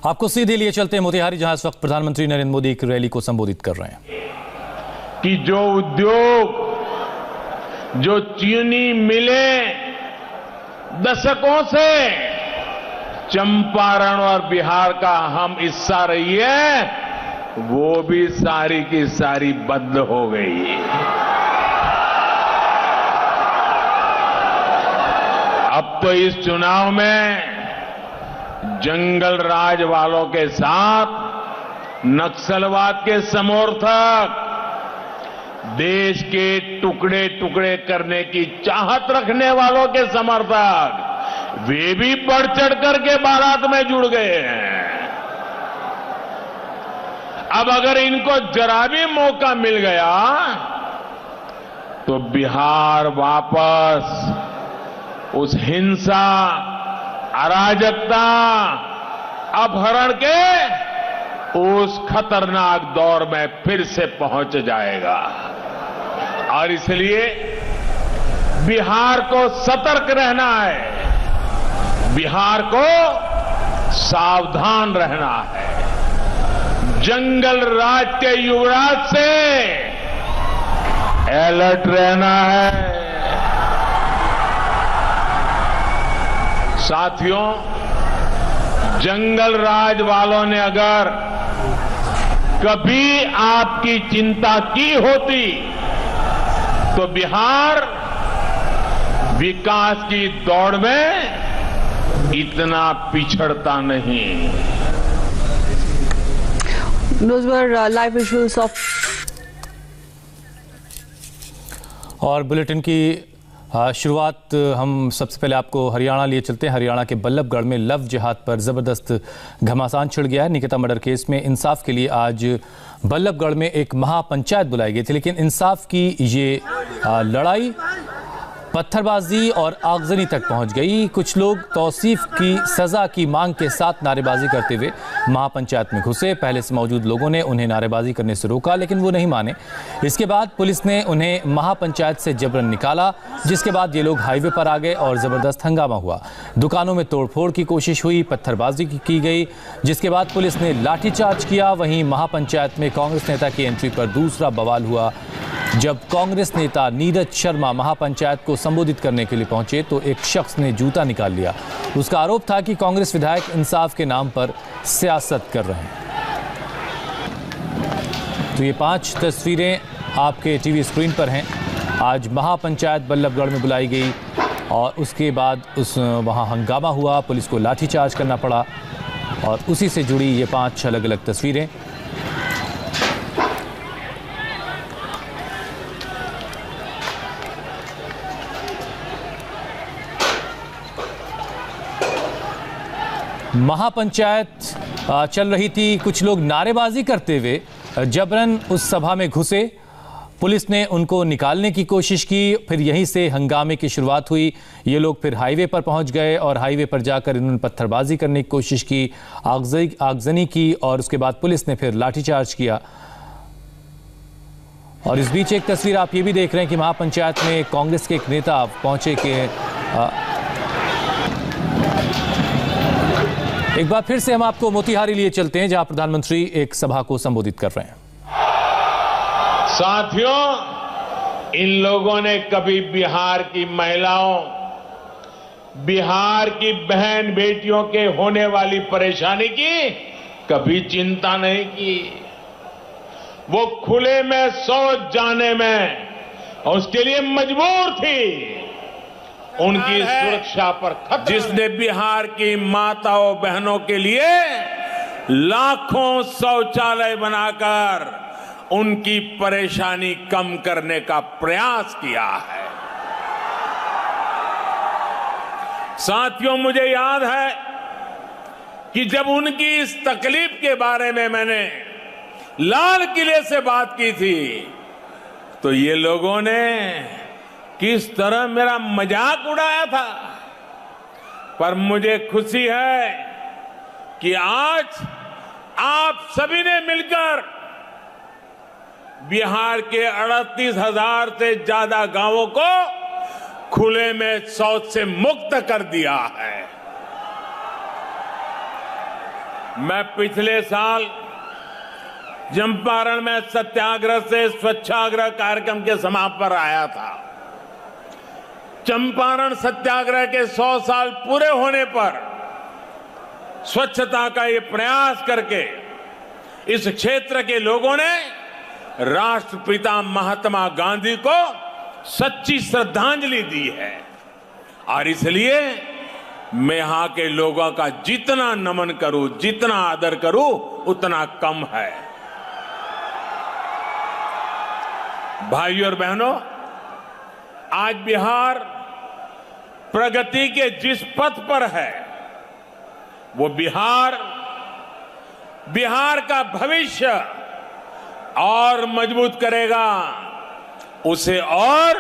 आपको सीधे लिए चलते हैं मोतिहारी, जहां इस वक्त प्रधानमंत्री नरेंद्र मोदी एक रैली को संबोधित कर रहे हैं। कि जो उद्योग, जो चीनी मिलें दशकों से चंपारण और बिहार का अहम हिस्सा रही है, वो भी सारी की सारी बंद हो गई। अब तो इस चुनाव में जंगल राज वालों के साथ नक्सलवाद के समर्थक, देश के टुकड़े टुकड़े करने की चाहत रखने वालों के समर्थक, वे भी बढ़ चढ़ करके बारात में जुड़ गए हैं। अब अगर इनको जरा भी मौका मिल गया तो बिहार वापस उस हिंसा, अराजकता, अपहरण के उस खतरनाक दौर में फिर से पहुंच जाएगा। और इसलिए बिहार को सतर्क रहना है, बिहार को सावधान रहना है, जंगल राज के युवराज से अलर्ट रहना है। साथियों, जंगल राज वालों ने अगर कभी आपकी चिंता की होती तो बिहार विकास की दौड़ में इतना पिछड़ता नहीं। Those were live visuals of और बुलेटिन की शुरुआत हम सबसे पहले आपको हरियाणा लिए चलते हैं। हरियाणा के बल्लभगढ़ में लव जिहाद पर जबरदस्त घमासान छिड़ गया है। निकिता मर्डर केस में इंसाफ के लिए आज बल्लभगढ़ में एक महापंचायत बुलाई गई थी, लेकिन इंसाफ की ये लड़ाई पत्थरबाजी और आगजनी तक पहुंच गई। कुछ लोग तौसीफ की सजा की मांग के साथ नारेबाजी करते हुए महापंचायत में घुसे। पहले से मौजूद लोगों ने उन्हें नारेबाजी करने से रोका, लेकिन वो नहीं माने। इसके बाद पुलिस ने उन्हें महापंचायत से जबरन निकाला, जिसके बाद ये लोग हाईवे पर आ गए और जबरदस्त हंगामा हुआ। दुकानों में तोड़फोड़ की कोशिश हुई, पत्थरबाजी की गई, जिसके बाद पुलिस ने लाठीचार्ज किया। वहीं महापंचायत में कांग्रेस नेता की एंट्री पर दूसरा बवाल हुआ। जब कांग्रेस नेता नीरज शर्मा महापंचायत को संबोधित करने के लिए पहुंचे तो एक शख्स ने जूता निकाल लिया। उसका आरोप था कि कांग्रेस विधायक इंसाफ के नाम पर सियासत कर रहे हैं। तो ये 5 तस्वीरें आपके टीवी स्क्रीन पर हैं। आज महापंचायत बल्लभगढ़ में बुलाई गई और उसके बाद वहां हंगामा हुआ, पुलिस को लाठीचार्ज करना पड़ा और उसी से जुड़ी ये 5 अलग अलग तस्वीरें। महापंचायत चल रही थी, कुछ लोग नारेबाजी करते हुए जबरन उस सभा में घुसे। पुलिस ने उनको निकालने की कोशिश की, फिर यहीं से हंगामे की शुरुआत हुई। ये लोग फिर हाईवे पर पहुंच गए और हाईवे पर जाकर इन्होंने पत्थरबाजी करने की कोशिश की, आगजनी की और उसके बाद पुलिस ने फिर लाठीचार्ज किया। और इस बीच एक तस्वीर आप ये भी देख रहे हैं कि महापंचायत में कांग्रेस के एक नेता पहुंचे कि एक बार फिर से हम आपको मोतिहारी लिए चलते हैं, जहां प्रधानमंत्री एक सभा को संबोधित कर रहे हैं। साथियों, इन लोगों ने कभी बिहार की महिलाओं, बिहार की बहन बेटियों के होने वाली परेशानी की कभी चिंता नहीं की। वो खुले में शौच जाने में और उसके लिए मजबूर थी। उनकी सुरक्षा पर खतरा, जिसने बिहार की माताओं बहनों के लिए लाखों शौचालय बनाकर उनकी परेशानी कम करने का प्रयास किया है। साथियों, मुझे याद है कि जब उनकी इस तकलीफ के बारे में मैंने लाल किले से बात की थी तो ये लोगों ने किस तरह मेरा मजाक उड़ाया था। पर मुझे खुशी है कि आज आप सभी ने मिलकर बिहार के 38,000 से ज्यादा गांवों को खुले में शौच से मुक्त कर दिया है। मैं पिछले साल चंपारण में सत्याग्रह से स्वच्छाग्रह कार्यक्रम के समापन पर आया था। चंपारण सत्याग्रह के 100 साल पूरे होने पर स्वच्छता का ये प्रयास करके इस क्षेत्र के लोगों ने राष्ट्रपिता महात्मा गांधी को सच्ची श्रद्धांजलि दी है और इसलिए मैं यहां के लोगों का जितना नमन करूं, जितना आदर करूं, उतना कम है। भाइयों और बहनों, आज बिहार प्रगति के जिस पथ पर है वो बिहार का भविष्य और मजबूत करेगा, उसे और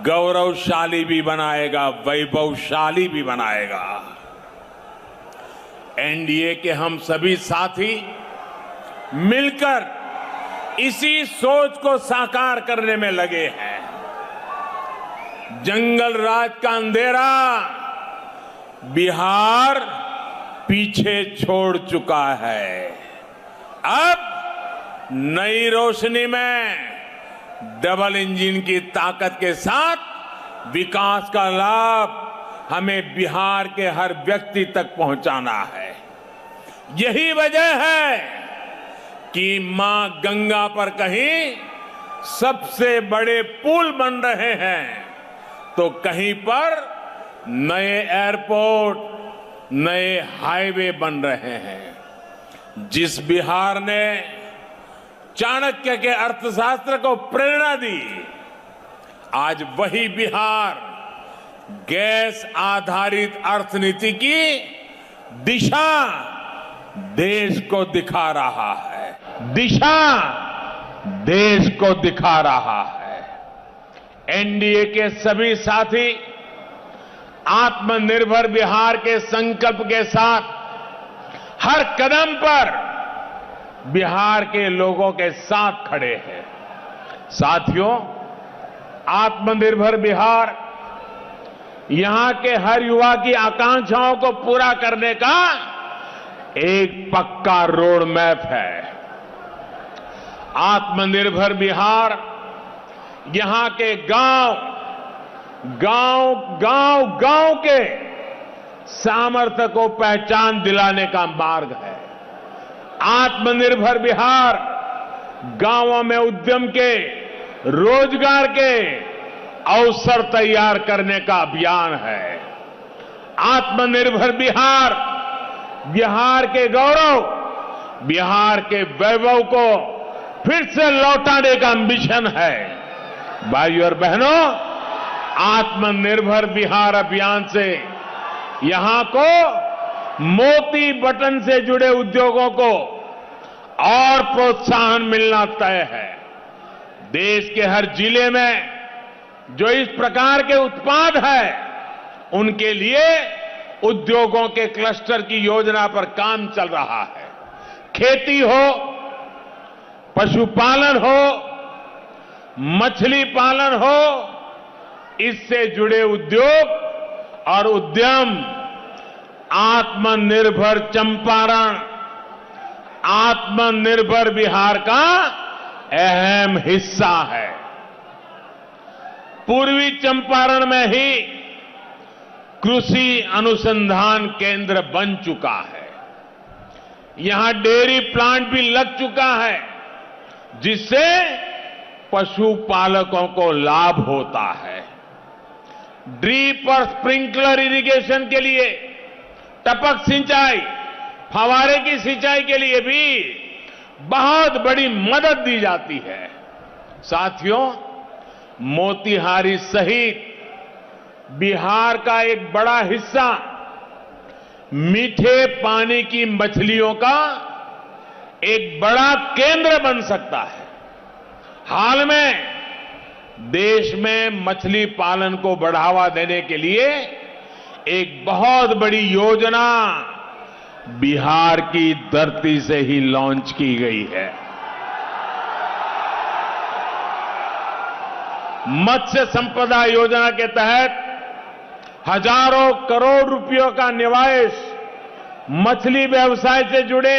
गौरवशाली भी बनाएगा, वैभवशाली भी बनाएगा। एनडीए के हम सभी साथी मिलकर इसी सोच को साकार करने में लगे हैं। जंगल राज का अंधेरा बिहार पीछे छोड़ चुका है। अब नई रोशनी में डबल इंजन की ताकत के साथ विकास का लाभ हमें बिहार के हर व्यक्ति तक पहुंचाना है। यही वजह है कि मां गंगा पर कहीं सबसे बड़े पुल बन रहे हैं तो कहीं पर नए एयरपोर्ट, नए हाईवे बन रहे हैं। जिस बिहार ने चाणक्य के अर्थशास्त्र को प्रेरणा दी, आज वही बिहार गैस आधारित अर्थनीति की दिशा देश को दिखा रहा है। देश को दिखा रहा है। एनडीए के सभी साथी आत्मनिर्भर बिहार के संकल्प के साथ हर कदम पर बिहार के लोगों के साथ खड़े हैं। साथियों, आत्मनिर्भर बिहार यहां के हर युवा की आकांक्षाओं को पूरा करने का एक पक्का रोड मैप है। आत्मनिर्भर बिहार यहां के गांव के सामर्थ्य को पहचान दिलाने का मार्ग है। आत्मनिर्भर बिहार गांवों में उद्यम के, रोजगार के अवसर तैयार करने का अभियान है। आत्मनिर्भर बिहार बिहार के गौरव, बिहार के वैभव को फिर से लौटाने का मिशन है। भाइयों और बहनों, आत्मनिर्भर बिहार अभियान से यहां को मोती बटन से जुड़े उद्योगों को और प्रोत्साहन मिलना तय है। देश के हर जिले में जो इस प्रकार के उत्पाद है, उनके लिए उद्योगों के क्लस्टर की योजना पर काम चल रहा है। खेती हो, पशुपालन हो, मछली पालन हो, इससे जुड़े उद्योग और उद्यम आत्मनिर्भर चंपारण, आत्मनिर्भर बिहार का अहम हिस्सा है। पूर्वी चंपारण में ही कृषि अनुसंधान केंद्र बन चुका है। यहां डेयरी प्लांट भी लग चुका है, जिससे पशुपालकों को लाभ होता है। ड्रिप और स्प्रिंकलर इरिगेशन के लिए, टपक सिंचाई, फवारे की सिंचाई के लिए भी बहुत बड़ी मदद दी जाती है। साथियों, मोतिहारी सहित बिहार का एक बड़ा हिस्सा मीठे पानी की मछलियों का एक बड़ा केंद्र बन सकता है। हाल में देश में मछली पालन को बढ़ावा देने के लिए एक बहुत बड़ी योजना बिहार की धरती से ही लॉन्च की गई है। मत्स्य संपदा योजना के तहत हजारों करोड़ रुपयों का निवेश मछली व्यवसाय से जुड़े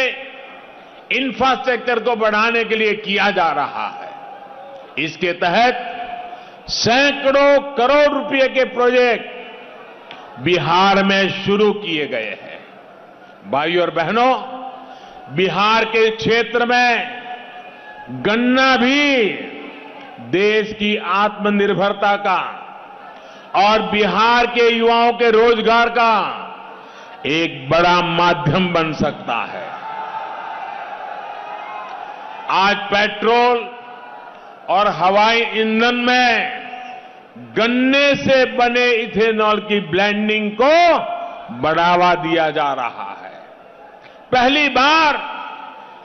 इंफ्रास्ट्रक्चर को बढ़ाने के लिए किया जा रहा है। इसके तहत सैकड़ों करोड़ रुपए के प्रोजेक्ट बिहार में शुरू किए गए हैं। भाइयों और बहनों, बिहार के क्षेत्र में गन्ना भी देश की आत्मनिर्भरता का और बिहार के युवाओं के रोजगार का एक बड़ा माध्यम बन सकता है। आज पेट्रोल और हवाई ईंधन में गन्ने से बने इथेनॉल की ब्लेंडिंग को बढ़ावा दिया जा रहा है। पहली बार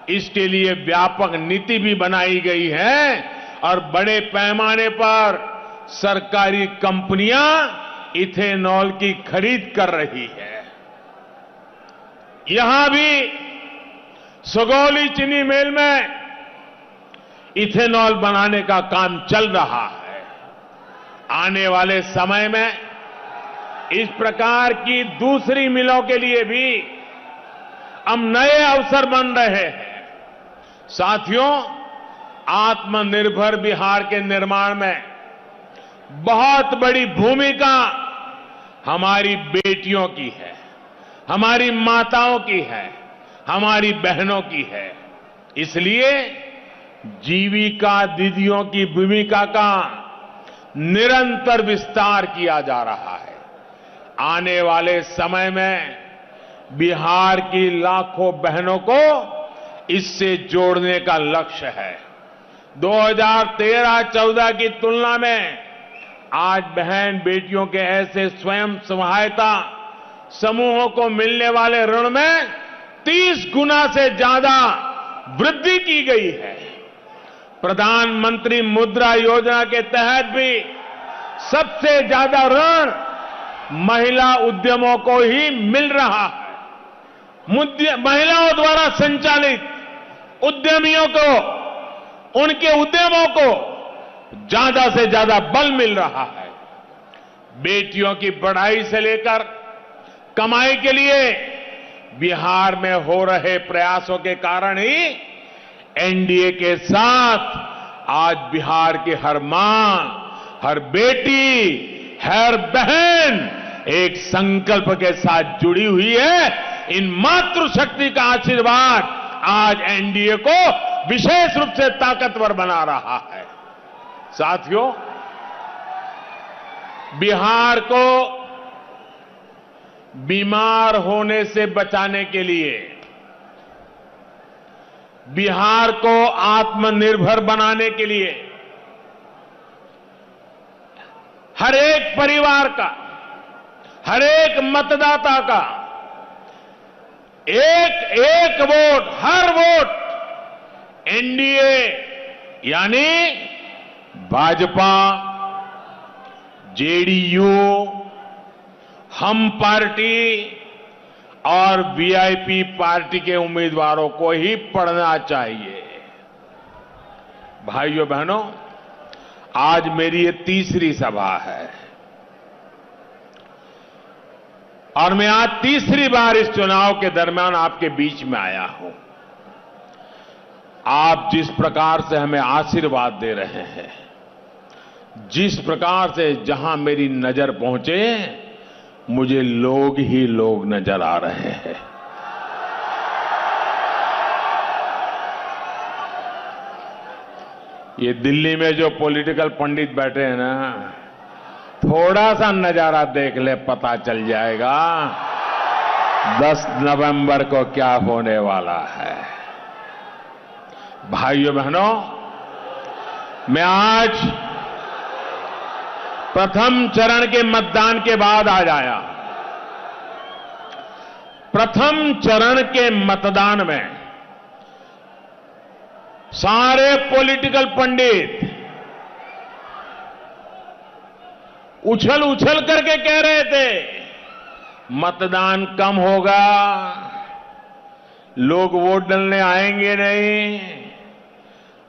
इसके लिए व्यापक नीति भी बनाई गई है और बड़े पैमाने पर सरकारी कंपनियां इथेनॉल की खरीद कर रही है। यहां भी सगौली चीनी मिल में इथेनॉल बनाने का काम चल रहा है। आने वाले समय में इस प्रकार की दूसरी मिलों के लिए भी अब नए अवसर बन रहे हैं। साथियों, आत्मनिर्भर बिहार के निर्माण में बहुत बड़ी भूमिका हमारी बेटियों की है, हमारी माताओं की है, हमारी बहनों की है। इसलिए जीविका दीदियों की भूमिका का निरंतर विस्तार किया जा रहा है। आने वाले समय में बिहार की लाखों बहनों को इससे जोड़ने का लक्ष्य है। 2013-14 की तुलना में आज बहन बेटियों के ऐसे स्वयं सहायता समूहों को मिलने वाले ऋण में 30 गुना से ज्यादा वृद्धि की गई है। प्रधानमंत्री मुद्रा योजना के तहत भी सबसे ज्यादा ऋण महिला उद्यमों को ही मिल रहा है। महिलाओं द्वारा संचालित उद्यमियों को, उनके उद्यमों को ज्यादा से ज्यादा बल मिल रहा है। बेटियों की पढ़ाई से लेकर कमाई के लिए बिहार में हो रहे प्रयासों के कारण ही एनडीए के साथ आज बिहार की हर मां, हर बेटी, हर बहन एक संकल्प के साथ जुड़ी हुई है। इन मातृशक्ति का आशीर्वाद आज एनडीए को विशेष रूप से ताकतवर बना रहा है। साथियों, बिहार को बीमार होने से बचाने के लिए, बिहार को आत्मनिर्भर बनाने के लिए हर एक परिवार का, हर एक मतदाता का एक एक वोट, हर वोट एनडीए यानी भाजपा, जेडीयू, हम पार्टी और वीआईपी पार्टी के उम्मीदवारों को ही पड़ना चाहिए। भाइयों बहनों, आज मेरी ये तीसरी सभा है और मैं आज तीसरी बार इस चुनाव के दरमियान आपके बीच में आया हूं। आप जिस प्रकार से हमें आशीर्वाद दे रहे हैं, जिस प्रकार से जहां मेरी नजर पहुंचे, मुझे लोग ही लोग नजर आ रहे हैं। ये दिल्ली में जो पॉलिटिकल पंडित बैठे हैं ना, थोड़ा सा नजारा देख ले, पता चल जाएगा 10 नवंबर को क्या होने वाला है। भाइयों बहनों, मैं आज प्रथम चरण के मतदान के बाद आज आया। प्रथम चरण के मतदान में सारे पॉलिटिकल पंडित उछल उछल करके कह रहे थे मतदान कम होगा, लोग वोट डालने आएंगे नहीं,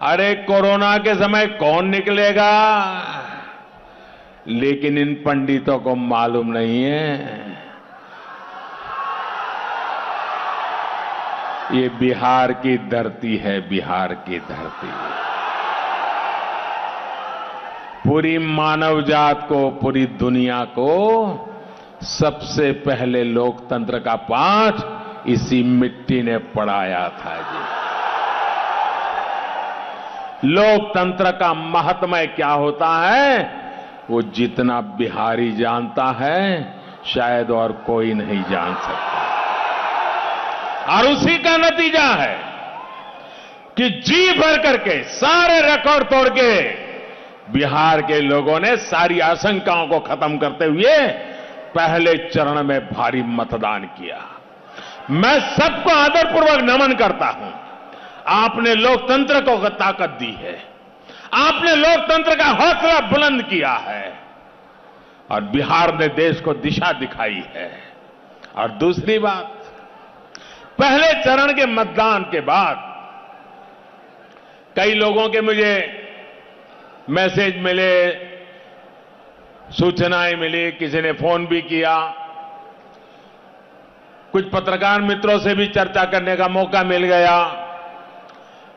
अरे कोरोना के समय कौन निकलेगा। लेकिन इन पंडितों को मालूम नहीं है ये बिहार की धरती है, बिहार की धरती। पूरी मानव जात को, पूरी दुनिया को सबसे पहले लोकतंत्र का पाठ इसी मिट्टी ने पढ़ाया था जी। लोकतंत्र का महत्व क्या होता है, वो जितना बिहारी जानता है शायद और कोई नहीं जान सकता। और उसी का नतीजा है कि जी भर करके सारे रिकॉर्ड तोड़ के बिहार के लोगों ने सारी आशंकाओं को खत्म करते हुए पहले चरण में भारी मतदान किया। मैं सबको आदरपूर्वक नमन करता हूं। आपने लोकतंत्र को ताकत दी है, आपने लोकतंत्र का हौसला बुलंद किया है और बिहार ने देश को दिशा दिखाई है। और दूसरी बात, पहले चरण के मतदान के बाद कई लोगों के मुझे मैसेज मिले, सूचनाएं मिली, किसी ने फोन भी किया, कुछ पत्रकार मित्रों से भी चर्चा करने का मौका मिल गया,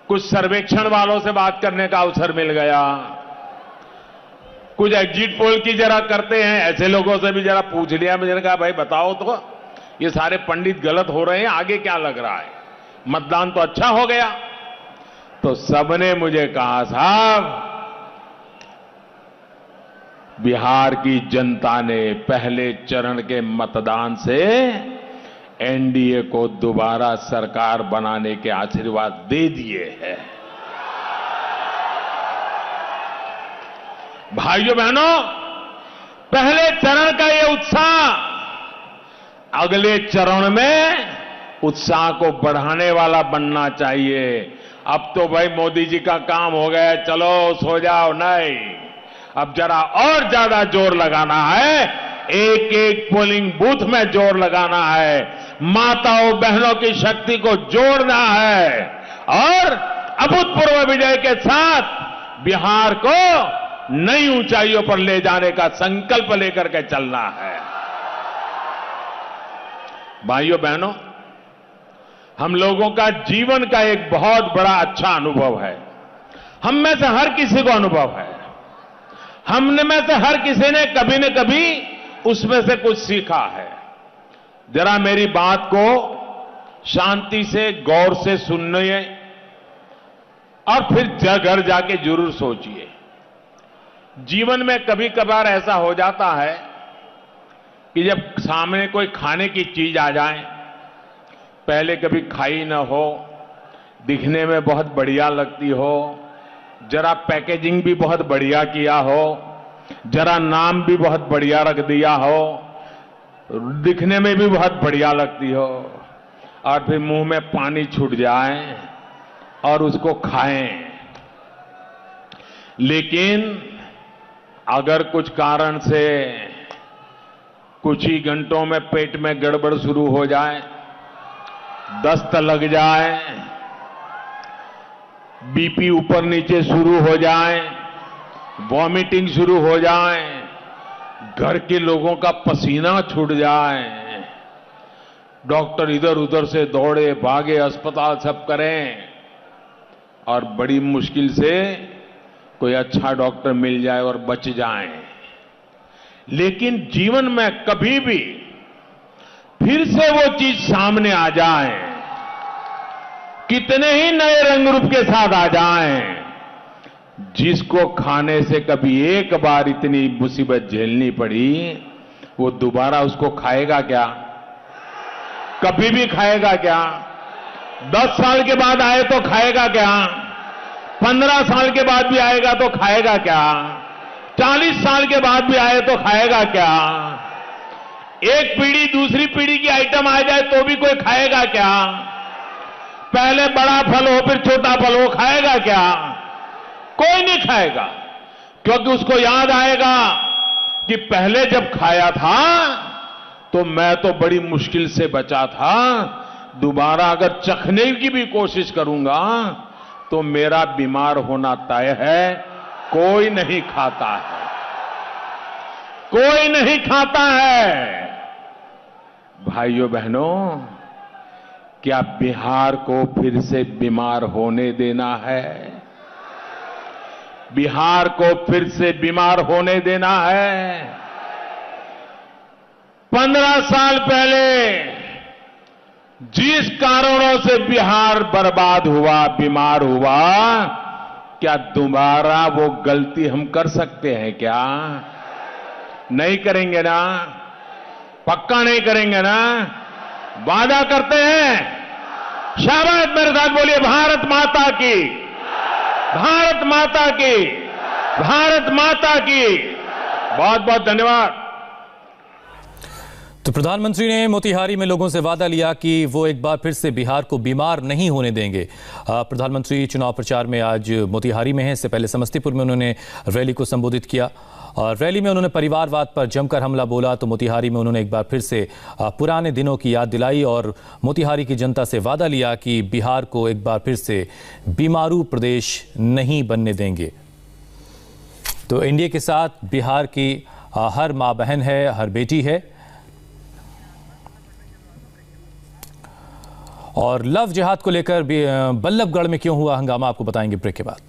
कुछ सर्वेक्षण वालों से बात करने का अवसर मिल गया, कुछ एग्जिट पोल की जरा करते हैं ऐसे लोगों से भी जरा पूछ लिया। मैंने कहा भाई बताओ तो ये सारे पंडित गलत हो रहे हैं, आगे क्या लग रहा है, मतदान तो अच्छा हो गया। तो सबने मुझे कहा साहब बिहार की जनता ने पहले चरण के मतदान से एनडीए को दोबारा सरकार बनाने के आशीर्वाद दे दिए हैं। भाइयों बहनों, पहले चरण का ये उत्साह अगले चरण में उत्साह को बढ़ाने वाला बनना चाहिए। अब तो भाई मोदी जी का काम हो गया, चलो सो जाओ, नहीं, अब जरा और ज्यादा जोर लगाना है, एक एक पोलिंग बूथ में जोर लगाना है, माताओं बहनों की शक्ति को जोड़ना है और अभूतपूर्व विजय के साथ बिहार को नई ऊंचाइयों पर ले जाने का संकल्प लेकर के चलना है। भाइयों बहनों, हम लोगों का जीवन का एक बहुत बड़ा अच्छा अनुभव है। हम में से हर किसी को अनुभव है, हमने में से हर किसी ने कभी न कभी उसमें से कुछ सीखा है। जरा मेरी बात को शांति से, गौर से सुनिए और फिर घर जाके जरूर सोचिए। जीवन में कभी कभार ऐसा हो जाता है कि जब सामने कोई खाने की चीज आ जाए, पहले कभी खाई न हो, दिखने में बहुत बढ़िया लगती हो, जरा पैकेजिंग भी बहुत बढ़िया किया हो, जरा नाम भी बहुत बढ़िया रख दिया हो, दिखने में भी बहुत बढ़िया लगती हो, और फिर मुंह में पानी छूट जाए और उसको खाएं। लेकिन अगर कुछ कारण से कुछ ही घंटों में पेट में गड़बड़ शुरू हो जाए, दस्त लग जाए, बीपी ऊपर नीचे शुरू हो जाए, वॉमिटिंग शुरू हो जाए, घर के लोगों का पसीना छूट जाए, डॉक्टर इधर उधर से दौड़े भागे, अस्पताल सब करें और बड़ी मुश्किल से कोई अच्छा डॉक्टर मिल जाए और बच जाए। लेकिन जीवन में कभी भी फिर से वो चीज सामने आ जाए, कितने ही नए रंग रूप के साथ आ जाएं, जिसको खाने से कभी एक बार इतनी मुसीबत झेलनी पड़ी, वो दोबारा उसको खाएगा क्या? कभी भी खाएगा क्या? 10 साल के बाद आए तो खाएगा क्या? 15 साल के बाद भी आएगा तो खाएगा क्या? 40 साल के बाद भी आए तो खाएगा क्या? एक पीढ़ी दूसरी पीढ़ी की आइटम आ जाए तो भी कोई खाएगा क्या? पहले बड़ा फल हो फिर छोटा फल हो, खाएगा क्या? कोई नहीं खाएगा, क्योंकि उसको याद आएगा कि पहले जब खाया था तो मैं तो बड़ी मुश्किल से बचा था, दोबारा अगर चखने की भी कोशिश करूंगा तो मेरा बीमार होना तय है। कोई नहीं खाता है, कोई नहीं खाता है। भाइयों बहनों, क्या बिहार को फिर से बीमार होने देना है? बिहार को फिर से बीमार होने देना है? 15 साल पहले जिस कारणों से बिहार बर्बाद हुआ, बीमार हुआ, क्या दोबारा वो गलती हम कर सकते हैं क्या? नहीं करेंगे ना? पक्का नहीं करेंगे ना? वादा करते हैं? शाबाश, मेरे साथ बोलिए, भारत माता की, भारत माता की, भारत माता की। बहुत बहुत धन्यवाद। तो प्रधानमंत्री ने मोतिहारी में लोगों से वादा लिया कि वो एक बार फिर से बिहार को बीमार नहीं होने देंगे। प्रधानमंत्री चुनाव प्रचार में आज मोतिहारी में हैं। इससे पहले समस्तीपुर में उन्होंने रैली को संबोधित किया और रैली में उन्होंने परिवारवाद पर जमकर हमला बोला। तो मोतिहारी में उन्होंने एक बार फिर से पुराने दिनों की याद दिलाई और मोतिहारी की जनता से वादा लिया कि बिहार को एक बार फिर से बीमारू प्रदेश नहीं बनने देंगे। तो एनडीए के साथ बिहार की हर माँ बहन है, हर बेटी है। और लव जिहाद को लेकर बल्लभगढ़ में क्यों हुआ हंगामा, आपको बताएंगे ब्रेक के बाद।